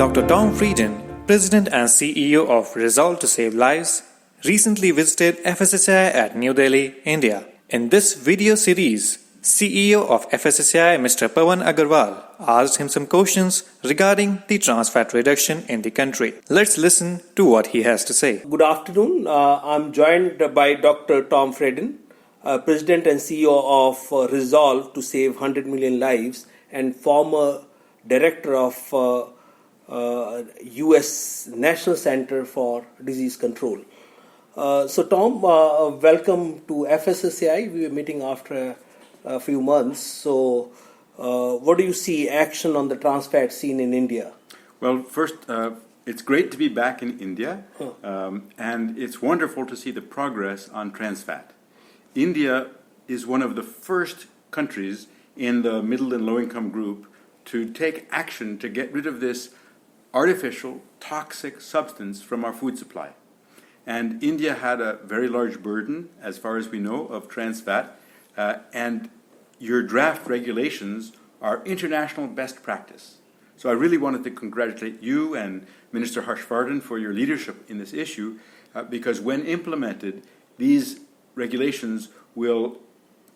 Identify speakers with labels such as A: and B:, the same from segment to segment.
A: Dr. Tom Frieden, President and CEO of Resolve to Save Lives, recently visited FSSAI at New Delhi, India. In this video series, CEO of FSSAI Mr. Pawan Agarwal asked him some questions regarding the trans fat reduction in the country. Let's listen to what he has to say.
B: Good afternoon. I'm joined by Dr. Tom Frieden, President and CEO of Resolve to Save 100 Million Lives and former Director of U.S. National Center for Disease Control. So Tom, welcome to FSSAI. We were meeting after a few months. So what do you see action on the trans fat scene in India?
C: Well, first, it's great to be back in India, and it's wonderful to see the progress on trans fat. India is one of the first countries in the middle and low income group to take action to get rid of this artificial, toxic substance from our food supply. And India had a very large burden, as far as we know, of trans fat, and your draft regulations are international best practice. So I really wanted to congratulate you and Minister Frieden for your leadership in this issue, because when implemented, these regulations will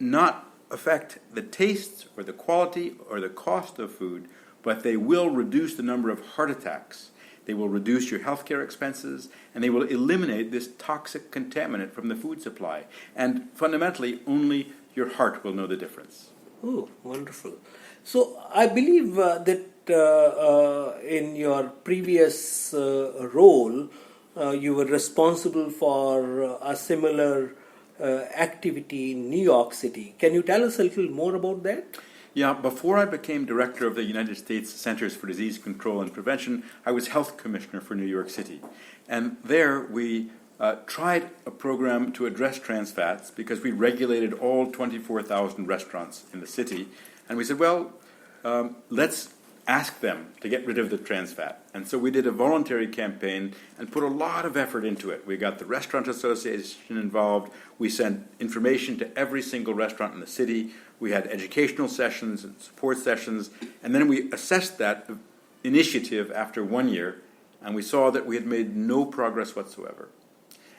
C: not affect the taste or the quality or the cost of food, but they will reduce the number of heart attacks. They will reduce your healthcare expenses, and they will eliminate this toxic contaminant from the food supply. And fundamentally, only your heart will know the difference.
B: Oh, wonderful. So I believe that in your previous role, you were responsible for a similar activity in New York City. Can you tell us a little more about that?
C: Yeah, before I became director of the United States Centers for Disease Control and Prevention, I was health commissioner for New York City. And there we tried a program to address trans fats because we regulated all 24,000 restaurants in the city. And we said, well, let's ask them to get rid of the trans fat. And so we did a voluntary campaign and put a lot of effort into it. We got the Restaurant Association involved. We sent information to every single restaurant in the city. We had educational sessions and support sessions. And then we assessed that initiative after 1 year, and we saw that we had made no progress whatsoever.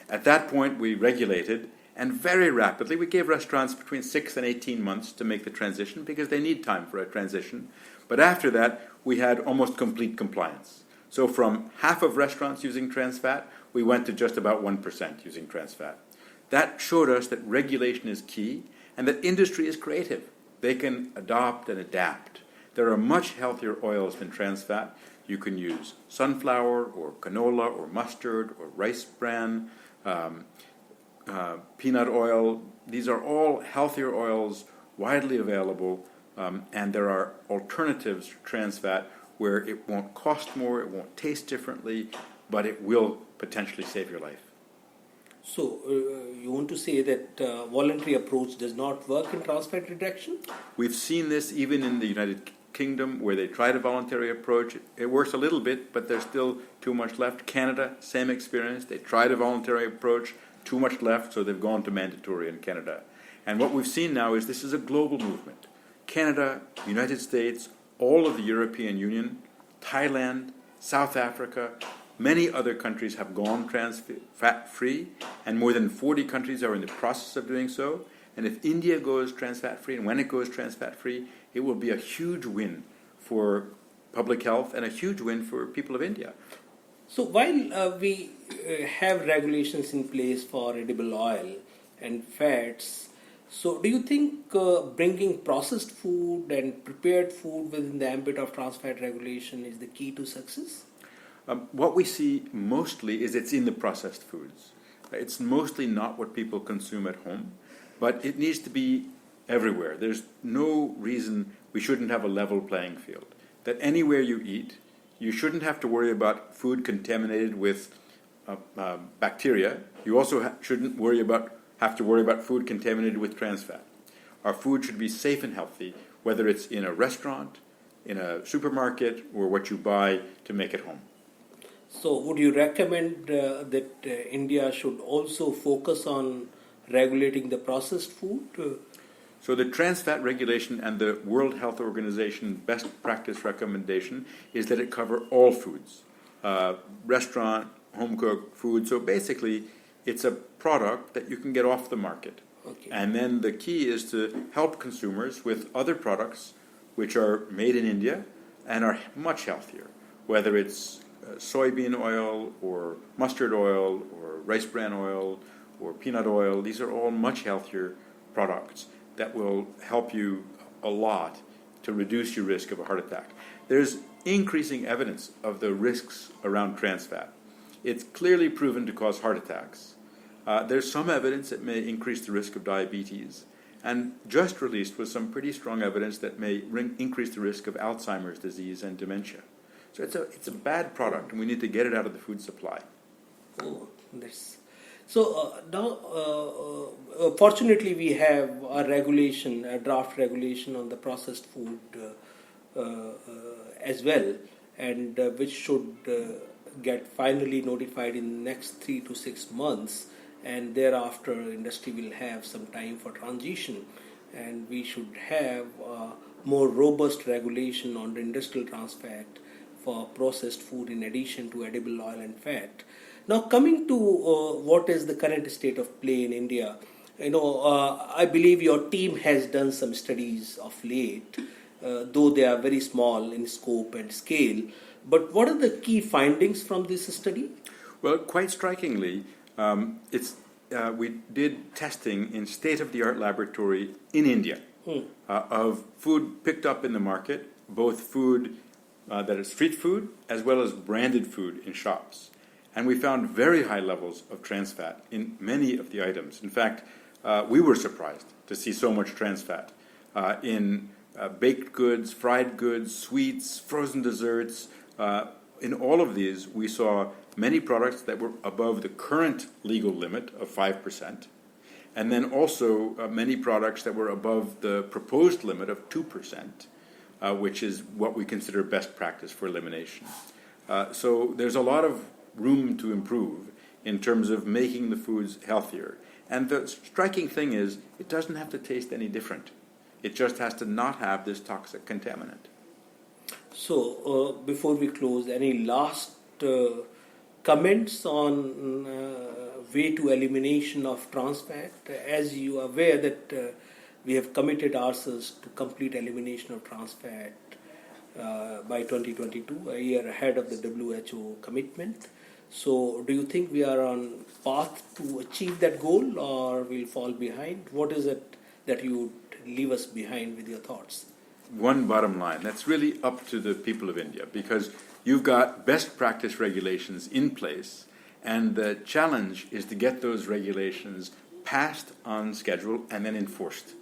C: At that point, we regulated, and very rapidly, we gave restaurants between 6 and 18 months to make the transition because they need time for a transition. But after that, we had almost complete compliance. So from half of restaurants using trans fat, we went to just about 1% using trans fat. That showed us that regulation is key and that industry is creative. They can adopt and adapt. There are much healthier oils than trans fat. You can use sunflower or canola or mustard or rice bran, peanut oil. These are all healthier oils, widely available, and there are alternatives to trans fat where it won't cost more, it won't taste differently, but it will potentially save your life.
B: So you want to say that voluntary approach does not work in trans fat reduction?
C: We've seen this even in the United Kingdom where they tried a voluntary approach. It works a little bit, but there's still too much left. Canada, same experience. They tried a voluntary approach, too much left, so they've gone to mandatory in Canada. And what we've seen now is this is a global movement. Canada, United States, all of the European Union, Thailand, South Africa, many other countries have gone trans fat free, and more than 40 countries are in the process of doing so. And if India goes trans fat free, and when it goes trans fat free, it will be a huge win for public health and a huge win for people of India.
B: So while we have regulations in place for edible oil and fats, so do you think bringing processed food and prepared food within the ambit of trans fat regulation is the key to success?
C: What we see mostly is it's in the processed foods. It's mostly not what people consume at home, but it needs to be everywhere. There's no reason we shouldn't have a level playing field. That anywhere you eat, you shouldn't have to worry about food contaminated with bacteria. You also shouldn't have to worry about food contaminated with trans fat. Our food should be safe and healthy, whether it's in a restaurant, in a supermarket, or what you buy to make at home.
B: So would you recommend that India should also focus on regulating the processed food?
C: So the trans fat regulation and the World Health Organization best practice recommendation is that it cover all foods, restaurant, home-cooked food. So basically, it's a product that you can get off the market.
B: Okay.
C: And then the key is to help consumers with other products which are made in India and are much healthier, whether it's soybean oil or mustard oil or rice bran oil or peanut oil. These are all much healthier products that will help you a lot to reduce your risk of a heart attack. There's increasing evidence of the risks around trans fat. It's clearly proven to cause heart attacks. There's some evidence that may increase the risk of diabetes, and just released was some pretty strong evidence that may increase the risk of Alzheimer's disease and dementia. So it's a bad product, and we need to get it out of the food supply.
B: Oh, that's so. Now, fortunately, we have a draft regulation on the processed food as well, and which should get finally notified in the next 3 to 6 months, and thereafter, industry will have some time for transition, and we should have more robust regulation on the industrial trans fat for processed food in addition to edible oil and fat. Now, coming to what is the current state of play in India, I believe your team has done some studies of late, though they are very small in scope and scale. But what are the key findings from this study?
C: Well, quite strikingly, we did testing in state-of-the-art laboratory in India of food picked up in the market, both food that is street food as well as branded food in shops. And we found very high levels of trans fat in many of the items. In fact, we were surprised to see so much trans fat in baked goods, fried goods, sweets, frozen desserts. In all of these, we saw many products that were above the current legal limit of 5%, and then also many products that were above the proposed limit of 2%, which is what we consider best practice for elimination. So there's a lot of room to improve in terms of making the foods healthier. And the striking thing is, it doesn't have to taste any different. It just has to not have this toxic contaminant.
B: So, before we close, any last comments on way to elimination of trans fat? As you are aware that we have committed ourselves to complete elimination of trans fat by 2022, a year ahead of the WHO commitment. So, do you think we are on path to achieve that goal, or we'll fall behind? What is it that you would leave us behind with your thoughts?
C: One bottom line, that's really up to the people of India, because you've got best practice regulations in place, and the challenge is to get those regulations passed on schedule and then enforced.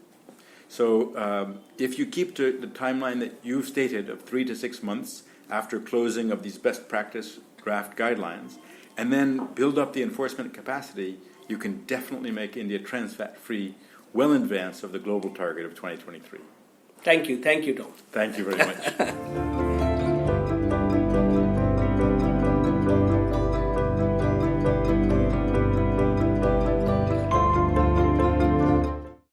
C: So if you keep to the timeline that you've stated of 3 to 6 months after closing of these best practice draft guidelines, and then build up the enforcement capacity, you can definitely make India trans fat free well in advance of the global target of 2023.
B: Thank you, Tom.
C: Thank you very much.